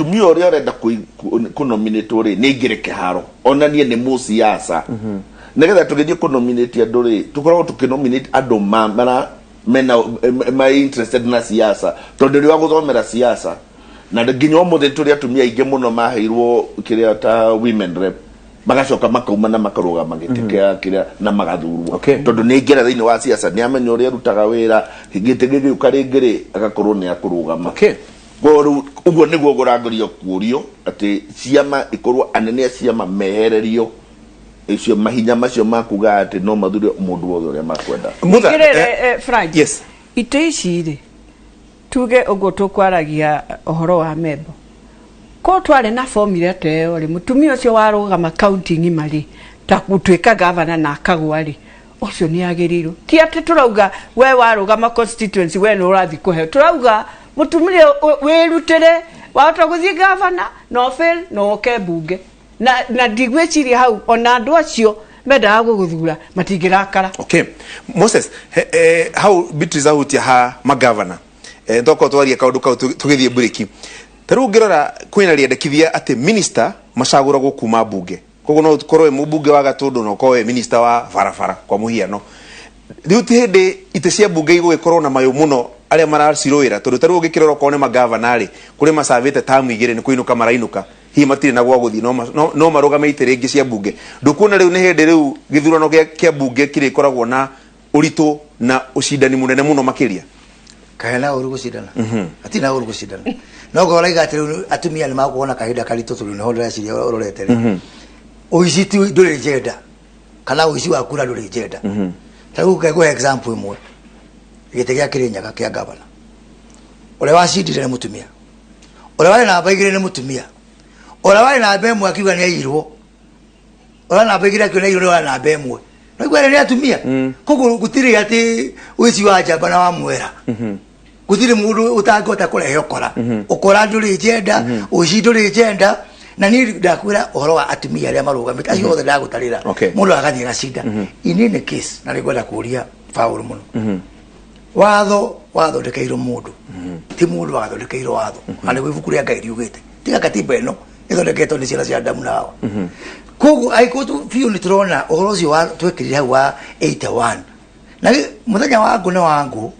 mutumia uri orenda ku nominate uri ni ngire kiharo onanie ni musiasa negetha tugithie ku nominate andu ri tukorwo tukinominate andu mena interested na siasa tondu ri wa guthomera siasa na nginya omuthe turi atumia ingi muno maheirwo kiria ta women rep magacoka makauma na makaruga magitikea kiria na magathurwo tondu ni ngira thiini wa siasa ni amenya uri rutaga wira gitege ukaringiri agakorwo ni akurugama goru ugo niguo gurangorio kurio ati ciama ikorwo anene ciama mehererio icio mahinya macio makuga ati no mathuri mundu wothe uria makwenda Frank yes ite iciri tuge ugo tukwaragia ohoro wa membo ko tware na formula teo ri mutumia ucio warugama counting mari ta gutwika governor na akagwa ri ucio ni agiriro ti ati turauga we warugama constituency we no urathi kuhe turauga mutumia wirutire wahota guthii governor no fail no kebunge na ndigweciria hau ona andu acio mendaga guguthura matingirakara Moses how Beatrice ahutia ha magavana ndoko twaria kaundu kau tugithie breaki taru ngirora kwina riendekithia ati minister macaguragwo kuma bunge koguo no korwe mubunge wa Gatundu no kowe minister wa barabara kwa muhiano riu ti hindi ite cia bunge igwikorwo na mayo muno aria maraciroira tondu taru ngikirora kone magavana ri kuri macavite tamu igire ni kuinuka marainuka hi matire na gwa guthi no marugamite ringi cia bunge ndukuna riu ni hindi riu githurano kia bunge kire koragwo na uritu na ucindani munene muno makiria kahena uru gucidana atina uru gucidana no go raiga atumia ni makuona kahinda karitu tulu ni hodra ciria uroretere uiciti nduri jeda kana uici wa kura nduri jeda tagu kego example imwe gitegia kirinyaga kia gavana ule wacindire ni mutumia ule wale na baigire ni mutumia ule wale na bemwe akiwa ni ayirwo ule na baigire akiwa ni ayirwo wale na bemwe no igwere ni atumia kogo gutiri ati uici wa jamba na wa mwera gutiri mundu utangota kurehe okora okora nduri jenda uici nduri jenda na ni ndakwira ohoro wa atumia aria marugamite acio othe ndagutarira mundu agathie gacinda inene case na rigwenda kuria faulu muno watho ndekeiro mundu ti mundu watho ndekeiro watho ale wivuku ria Ngai riugite tiga katiba eno ithondeketwo ni ciana cia Adamu nawa kogu aikotu fiu ni turona ohoro ucio wa twekirire hau wa 81 na muthenya wangu ni wangu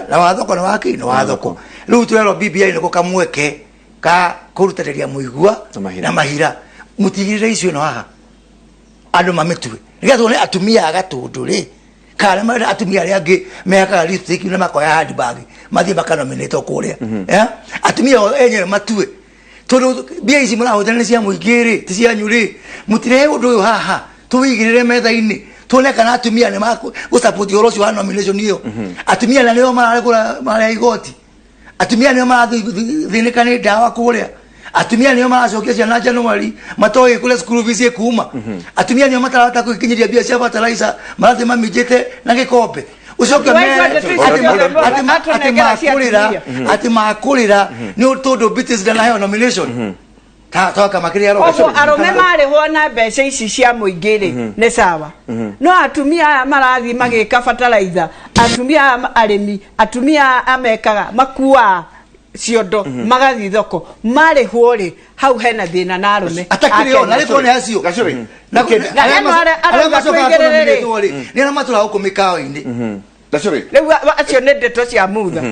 na wathoko ni waki ni wathoko riu twero BBI ni kukamweke ka kurutariria muigua na mahira mutigirire icio no haha andu mamitwe nigatho ni atumia Gatundu ri kana mara atumia ria ngi meka lipstick na makoya handbag mathie makanominate kuria atumia enye matue tondu bia ici murahotana cia muingiri ti cia nyuri mutire undu uyu haha tuwigirire metha-ini tuone kana atumia ni maku gusupport orocio wa nomination iyo atumia na leo mara igoti atumia ni marathinika ni dawa kuria atumia ni maracokia ciana January matoe kule school fees kuma atumia ni matarata kukinyiria bia cia fertilizer marathi mamijete na gikombe ucoke ati makurira ni utondo Beatrice na hayo nomination toka makiria ro arome mari hona mbeca ici cia muingiri ni sawa no atumia marathi magika fertilizer atumia arimi atumia amekaga makua ciondo magathi thoko mari hore hau hena thina na arome atakirio na riko ne acio na ni na matura huko mikawa-ini Gacuri riu acio ne ndeto cia mutha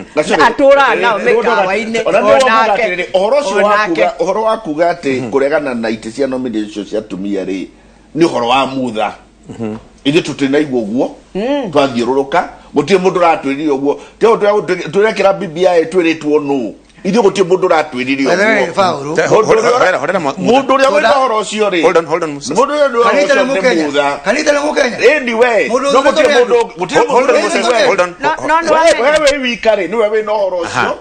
atura nao mikawa-ini onake ohoro wa kuga ati kuregana na ite cia nomination cia atumia ri ni ohoro wa mutha ithe tutina igwo guo twathiururuka gutie mundu ratwirire guo teo turekera BBI twiritwo no ithe gutie mundu ratwirire guo mundu ria wenda horo ucio ri hold on mundu ria kanita na mukenya anyway no gutie mundu hold on wewe wikare ni wewe no horo ucio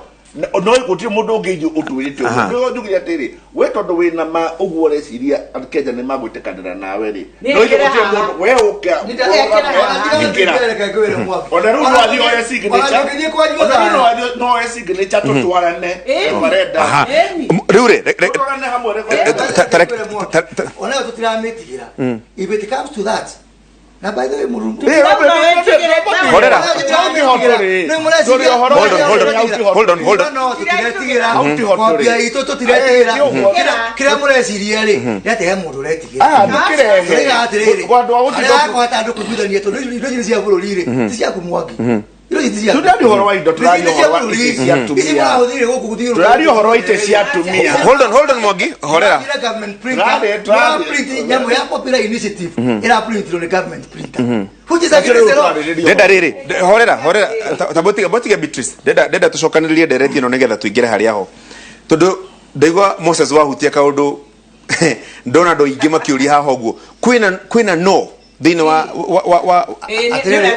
no gutie mundu ungi utwirite guo ndugiria tiri we tondu wina ma uguo reciria Kenya ni magwitikanira nawe ri no gutie mundu we ukia ona ru no athi oya signature no oya signature tutwarane barenda riu ri ona tutiramitigera if it comes to that na by the way murungu kopia ito tutiretigera kira mureciria ri yate he mundu retigira kirehe kwa tandu kubithania to ndio cia bururi ri cia kumwaki Tudari horo wa indo turari horo wa ite cia tumia turari horo wa ite cia tumia hold on Mwangi horera government printer print nyamu ya popular initiative ira print on government printer fujiza kirezero deda riri horera tabotiga Beatrice deda tucokanirie dereti no nigetha tuingire hari aho tondu ndaigwa Moses wahutia kaundu ndona ndo ingi makiuria haha uguo kwina no dino wa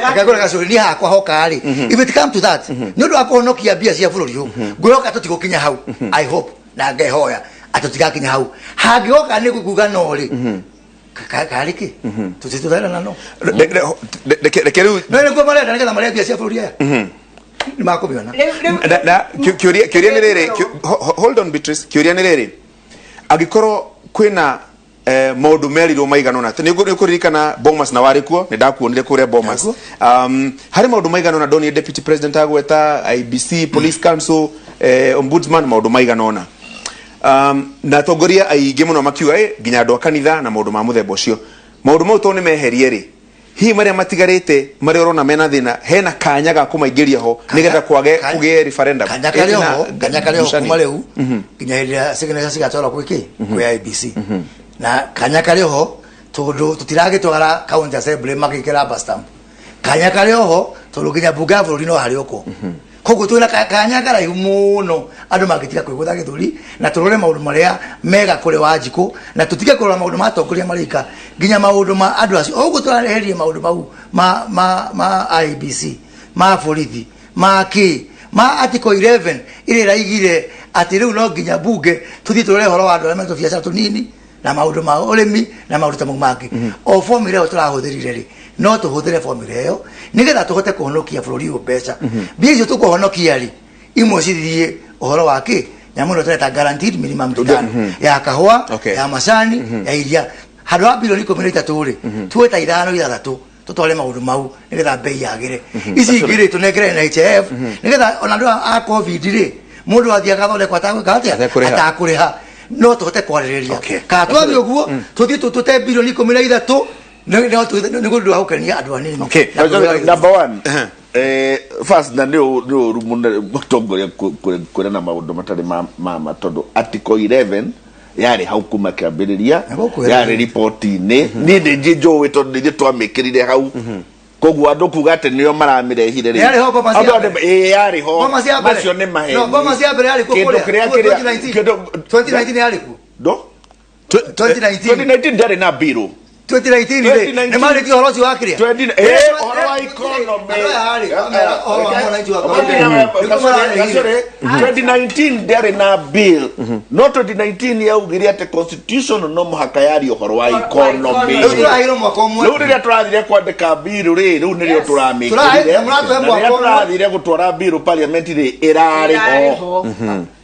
akagora kasuri ni hakwa hokari if it come to that ndu akonokia bia cia bururi hu ngoyoka tutigukinya hau I hope na ngehoya atutigakinya hau hangioka ni kuguga no ri kariki tutitudana na no lekeru no ngo marenda nigetha maria bia cia bururi aya ni makubiona na kiuria ni riri hold on Beatrice kiuria ni riri agikoro kwina maundu merirwo maiganona ni kuririkana Bomas na warikuo ni ndakuonire kuria Bomas hari maundu maiganona ndoni deputy president agweta IBC police council ombudsman maundu maiganona na tongoria aingi muno makiuga nginya andu kanitha na maundu ma muthemba ucio maundu mau to ni meherie ri hi maria matigarite maria urona mena thina hena kanya ga kumaingiria ho nigetha kwage kugie referendum kanya kale ho kuma riu nginya iria signature cigatwara kwiki kwa IBC na kanya kale ho tondu tutirage twara county assembly makikira bastam kanya kale ho tondu nginya bunga bururi no hari uko koguo twina kanya kara muno andu magitika kwigutha githuri na turore maundu maria mega kuri Wanjiku na tutige kurora maundu ma tongoria marika nginya maundu ma andu acio uguo turareherie maundu mau ma IBC ma borithi ma article 11 ile raigire ati riu no nginya bunge tuthi turore horo wa andu arĩa biacara tunini na maundu ma urimi na maundu tamu mangĩ o formula ĩyo tũrahũthĩrire rĩ no tũhũthĩre formula ĩyo nigetha tũhote kũhonokia bũrũri ũyũ mbeca mbia icio tũkũhonokia rĩ imwe cithiĩ ũhoro wa kĩ nyamũ ĩno tũreta guaranteed minimum return ya kahũa ya macani ya iria handũ wa bilioni 13 rĩ tuwe ta 5-6 tutware maundu mau nigetha bei yagire ici ingĩ rĩ tũnengere NHIF nigetha ona andũ a covid rĩ mundu athiaga thondekwa atakũrĩha no tuhote kwarĩrĩria ka twathi ũguo tuthi tũte bilioni 13 nĩ gũndũ wa gũkenia andũ anini number 1 first na nĩ rumune mũtongoria kwĩra na maũndũ matarĩ ma tondũ article 11 yari hau kuma kĩambĩrĩria yari report-inĩ niĩ nĩ njũĩ tondũ nĩ twamĩkĩrire hau koguo andũ kuga atĩ nĩo maramirehire rĩ yari ho ngoma cia macio nĩ maheni no ngoma cia mbere yari kũkũrĩa 2019 yari ku 2019 ndari na bill 2019 ni mali horo ci wakiria horo wa economy 2019 ndari na bill no 2019 yaugire ati constitution no muhaka yari horo wa economy riu riria turathire kwandika bill riu nirio turamikirire turathire gutwara bill parliament ri irari ho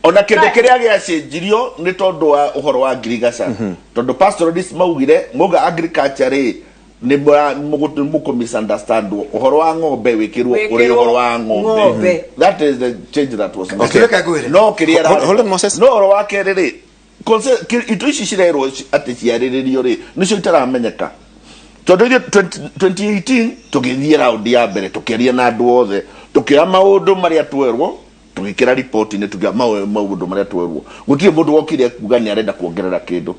ona kende kiria giacenjirio ni tondu wa uhoro wa ngirigaca tondu pastoralist maugire muga agriculture ri ni muko misunderstand uhoro wa ng'ombe wikirwo uri uhoro wa ng'ombe that is the change that was no kiria hold on Moses no uhoro wa keri ri itu ici cirerwo ati ciariririo ri nicio itaramenyeka tondu 2018 tugithie round ya mbere tukiaria na andu othe tukira maundu maria twerwo tugikira report ni tugia maundu maria twerwo gutire mundu wokire kuga ni arenda kuongerera kindu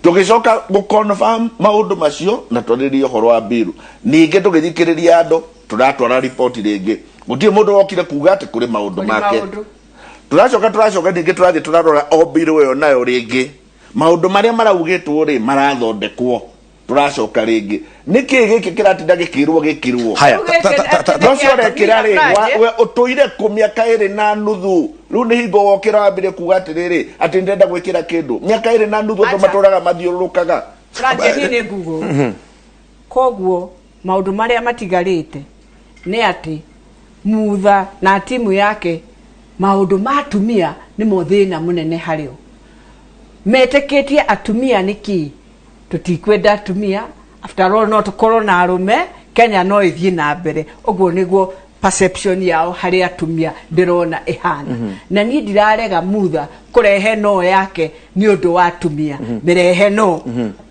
tugicoka guconfirm maundu macio na twaririo horo wa bill ninge tugithikiriria andu turatwara report ringi gutire mundu wokire kuga ati kuri maundu make turacoka ninge turathie turarora o bill yo nayo ringi maundu maria maraugitwo ri marathondekwo turacoka ringi niki giki kiratinda gikirwo haya nocio rekira ri we utuire kumiaka iri na nuthu riu ni hingo wokira wambire kuga atiriri ati ndenda gwikira kindu miaka iri na nuthu andu maturaga mathiururukaga ni Google koguo maundu maria matigarite ni ati mutha na timu yake maundu ma atumia ni muthina munene hario meteketie atumia niki tutikwenda atumia after all no tukorwo na arume Kenya no ithie na mbere oguo niguo perception yao hari atumia ndirona ihana na ni ndirarega mutha kurehe no yake ni undu wa atumia mirehe no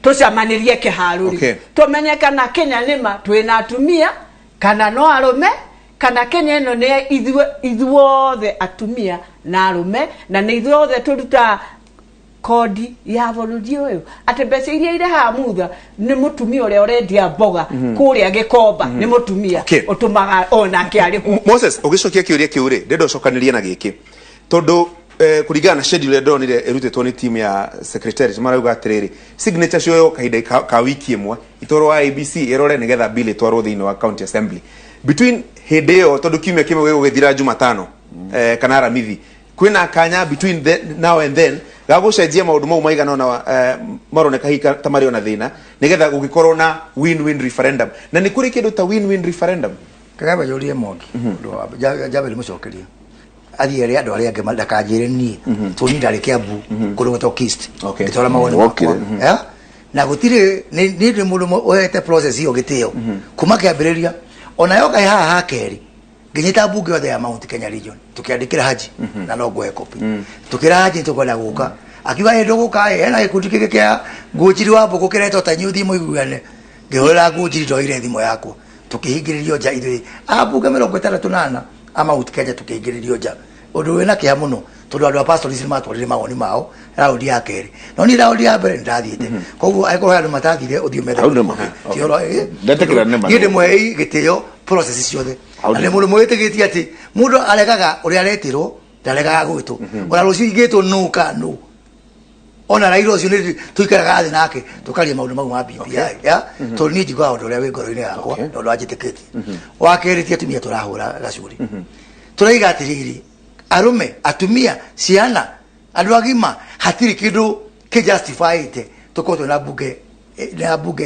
tucamanirie kiharuri tumenye kana Kenya nima twina atumia kana no arume kana Kenya ino ne ithuothe atumia na arume na ni ithuothe turuta kodi ya volunteer uyu ate mbeca iria ire ha mutha ni mutumia uria urendia mboga kuria gikomba ni mutumia utumaga ona kiari Moses ugicokia kiuria kiuri ndendo cokanirie na giki tondu kurigana na schedule ndonire erutetwo ni team ya secretary marauga atiriri signature cio kahinda ka wiki imwe itoro wa ABC irore nigetha bill itwarwo thiini wa county assembly between hideo tondu kiumia kimwe wewe githira Jumatano kana Aramithi kwina kanya between now and then gagucenjia maundu mau maigana na maroneka hika tamari ona thina nigetha gugikorwo na win-win referendum na ni kuri kindu ta win-win referendum kagaba yorie mongi jabe limucokeria athiere andu aria ange ndakanjire ni tuni ndari Kiambu kuru to Kist nditora mawoni makwa na gutire ni ndi mundu oyete process iyo gitio kuma kiambiriria ona yoka haha hakeri nginyita bunge yothe ya Mount Kenya region tukiandikira Haji na no gwe copy tukira Haji tukona guka akiwa endo guka ena gikundi kike kia ngujiri wa mbuku kireto ta nyuthi muigugane ngihora ngujiri ndo ire thimo yako tukihingiririo nja ithui abunge 38 ama Mount Kenya tukihingiririo nja undu wena kia muno tondu andu a pastorism matwarire mawoni mao raundi ya keri no ni raundi ya mbere ndathiite koguo aiko handu matathire uthio metha tioro ndatekera nema ngide mwei gitio process ciothe ale mundu mwitigitie ati mundu aregaga uri aretirwo ndaregaga gwitwo ona rucio igitwo nuka nu ona rairo ucio ni tuikaraga thi nake tukaria maundu mau ma BBI ya to ni njigwa undu ria wi ngoro-ini yakwa ndo ajitikitie wakeritie atumia turahura gacuri turaiga atiriri arume atumia ciana andu agima hatiri kindu ki justified tukoto na bunge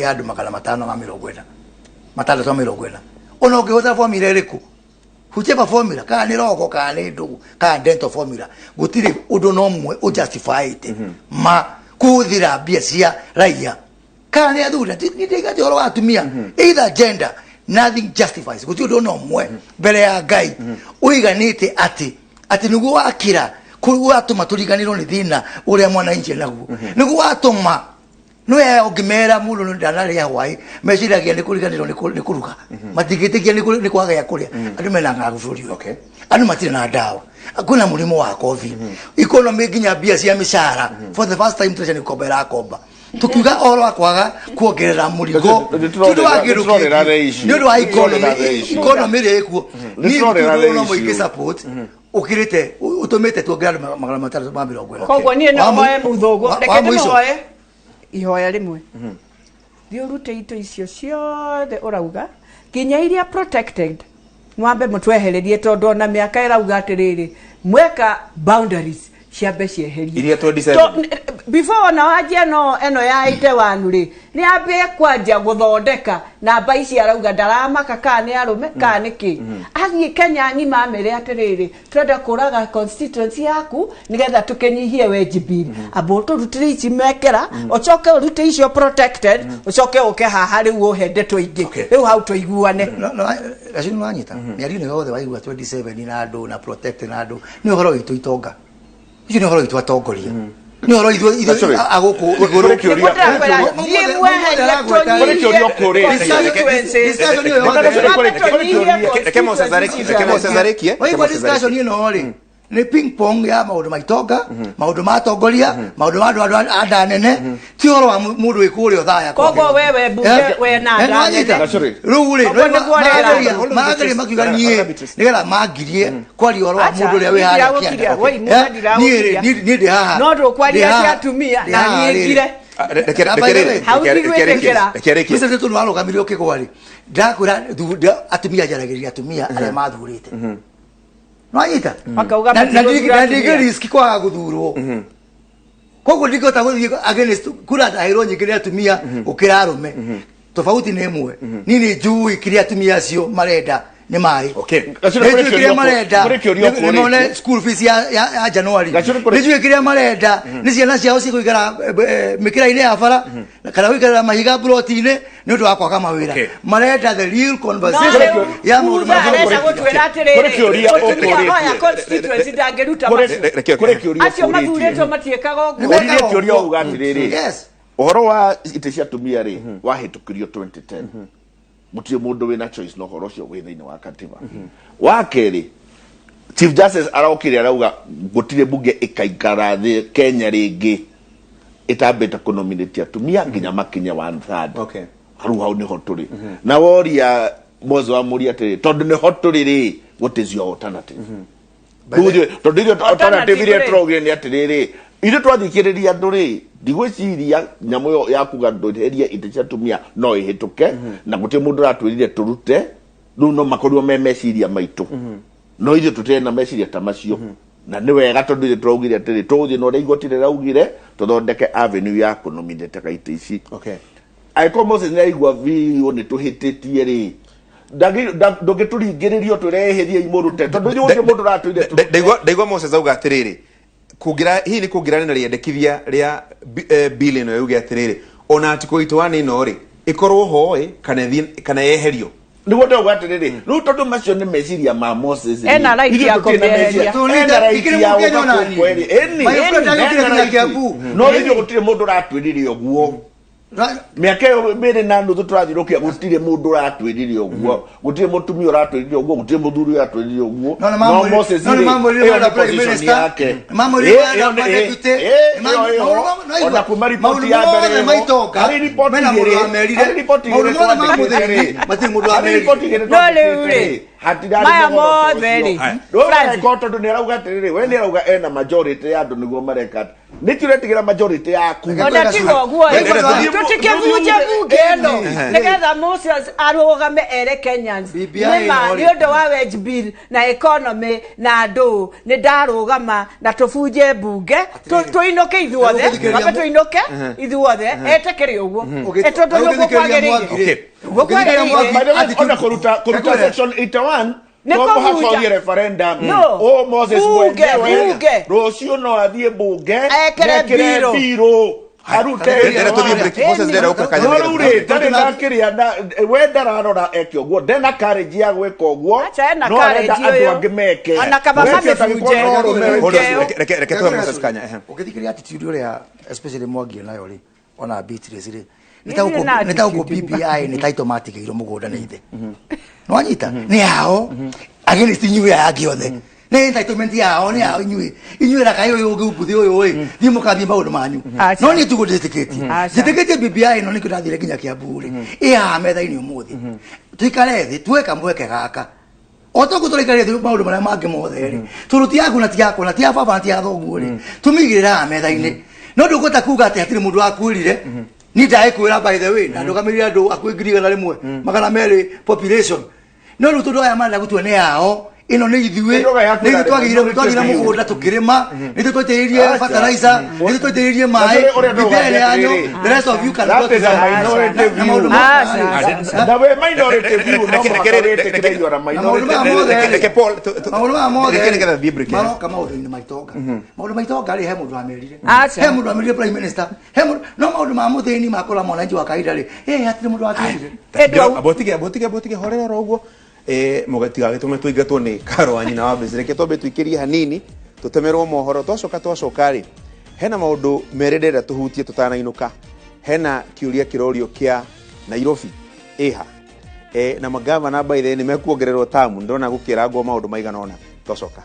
ya andu 540 matalo to 40 ona ungihota formula iriku hujeba formula kana ni rogo kana ni ndu kana dental formula gutiri undu no mwe u justified ma kuthira bia cia raia kana ni athura ni ndiga joro atumia either gender nothing justifies gutiri undu no mwe mbere ya Ngai uiganite ati niguo wakira kuwa atuma turiganirwo ni thina uria mwana inje naguo niguo atuma noe ogimera mulo ndanari ya hwai meciragia ni kuriganirwo ni kuruga matigitikia ni kwaga ya kuria andu mena ngagufuriyo andu matire na dawa akuna murimo wa covid economy ginya bia cia mishara for the first time treasury kombera komba tukiuga oro akwaga kuongerera murigo tundu wagiruka ni undu wa economy rekuo ni no moike support ukirite utumite tuongerera magana matatu ma 40 koguo nie no moe muthogo reke moe ihoya rimwe thio rute ito icio ciothe urauga kinya iria protected mwambe mutwehererie tondu na miaka irauga atiriri mweka boundaries ciambe cieherie iria 27 before na wajia no eno ya ite wanu ri ni ambie kwanja guthondeka na mba ici arauga ndaramaka kana ni arume kana niki athie Kenya ngima mere atiriri twenda kuraga constituency yaku nigetha tukenyihie wejibiri aboto rutire ici mekera ocoke rute icio protected ocoke uke haha riu uhende twiingi riu hau tuiguane gacini wanyita ni ari ni yothe waigua 27 na andu na protected na andu ni uhoro witu itonga icio ni uhoro witu atongoria ni uhoro ithu aguku iguru kiuria discussion you know ni ping pong ya maundu maitonga maundu matongoria maundu ma andu andanene ti horo wa mundu ikurio thaya kogo wewe bunge we na andanene ruguri magari makiuga nie nigetha magirie kwari horo wa mundu ria wi haria ni ndi haha no ndo kwari cia atumia na niingire Mr. Tutu warugamirio kigwari ndakwira atumia jaragiria atumia aria mathurite no anyita na ndigi risk kwa guthurwo koguo ndingota guthii against kura dairo nyingire atumia ukira arume tofauti ni imwe nini njui kiria atumia cio marenda ni mai Okay. Nĩnjũĩ kĩrĩa marenda nĩmone school fees ya January nĩnjũĩ kĩrĩa marenda nĩ ciana ciao cigũikara mĩkĩra-inĩ ya bara kana gũikarĩra mahiga ploti-inĩ nĩ ũndũ wa kwaga mawĩra marenda the real conversation ya mũndũ gũtwĩra atĩrĩrĩ mũtumia hoya constituency ndangĩruta acio mathurĩtwo matiĩkaga ũguo kĩũria uga atĩrĩrĩ ũhoro wa itĩ cia atumia rĩ wahĩtũkirio 2010 mutie mundu wina choice no horo cio wi thiini wa katiba wa keri Chief Justice araukire arauga gutire bunge ikaikara thi Kenya ringi itambeta kunominate atumia nginya makinya 1/3 hau ni hoturi na woria mozo wa muri atiri tondu ni hoturi ri gutizio alternative tondu alternative ri troge ni atiri ire twathikiriria andu ri ndigwiciria nyamo ya kuga ndoheria ite tumia no ihituke na gutie mundu ratwirire turute riu no makorio memeciria maitu no ithe tutena meciria ta macio na ni wega tondu ithe twaugire atiri tuthi no ria igotire raugire tuthondeke avenue ya kunominate kaite ici aiko Moses ni aigua vi ni tuhititie ri ndogituringiririo tureheria imurute tondu ni ucio mundu ratwirire ndaigua Moses auga atiriri kugira hii ni kugira na riendekithia ria bill ino yuge atiriri ona atiko itwani no ri ikorwo hoe kana yeherio ni wote ugatiriri ru tondu macio ni meciria ma Moses ena right ya kumeheria no ithio gutire mundu ratwirire oguo miaka mbere na nuthu turathirukia gutire mundu ratwirire oguo gutire mutumia ratwirire oguo gutire muthuri ratwirire oguo no Moses no mamuri na prime minister mamuri na deputy ona kuma report ya mbere maitoka mena mundu amerire report mundu amerire no leure maya motheri koto ndo nirauga atiriri we nirauga ena majority ya andu niguo mareka nituretigera majority yaku ona tigo guo tutikevuje bunge eno nigetha Moses arugame ere Kenyans nima ni undu wa wage bill na economy na andu ni ndarugama na tubuje bunge tuinoke ithuothe mabe tuinoke ithuothe etekeri uguo etondu nuguo kwagiriire ona kuruta section 81 no kuhasoria referendum o Moses bunge rocio no athie bunge ekere biro harute Moses ndera ukakanya no ure tari nakiria wenda rarora ekyo guo ndena courage ya gweka guo no arenda andu angimeke ana kaba mabuje reke tuwe Moses kanya ukithikiria attitude uria especially Mwangi nayo ri ona Beatrice ri nitauko BBI ni title matigirwo mugunda ni ithe no anyita ni hao against nyue yake othe ni entitlement yao ni hao nyue ra kayo yo gubuthi uyu oi thimu kathie maundu manyu no ni tugo jitikete BBI no ni kirathire kinya Kiambu ri ya metha-ini umuthi tuikare thi tuweka mweke gaka oto kutorekaria thi maundu maria mangi mothe ri turuti yaku na ti yako na ti ya baba na ti ya thoguo ri tumigirira metha-ini no ndugota kuga ati hatire mundu akwirire ni ndaikwira by the way na ndugamirira andu akwingiriga na rimwe magana meri population no rutu ndo aya mara gutwe ne yao ino ni ithuĩ ni twagire mugunda tukirima ni twitiririe fertilizer ni twitiririe mai bibele yanyu the rest of you can go to the minority view da we minority view no makarete reke Paul maundu ma mano kama maundu-ini maitoka maundu maitoka ri he mundu amerire he mundu amerire prime minister he mundu no maundu ma muthini makora mwananchi wa kaida ri hatire mundu atirire abotige horera uguo mugatiga gitume tuingatwo ni Karo anyina wa Bezire ke tobe tuikirie hanini tutemerwo mohoro twacoka ri hena maundu merendera tuhutie tutanainuka hena kiuria kirorio kia Nairobi iha na magavana by the ni mekuongererwo tamu ndona gukirangwo maundu maigana ona twacoka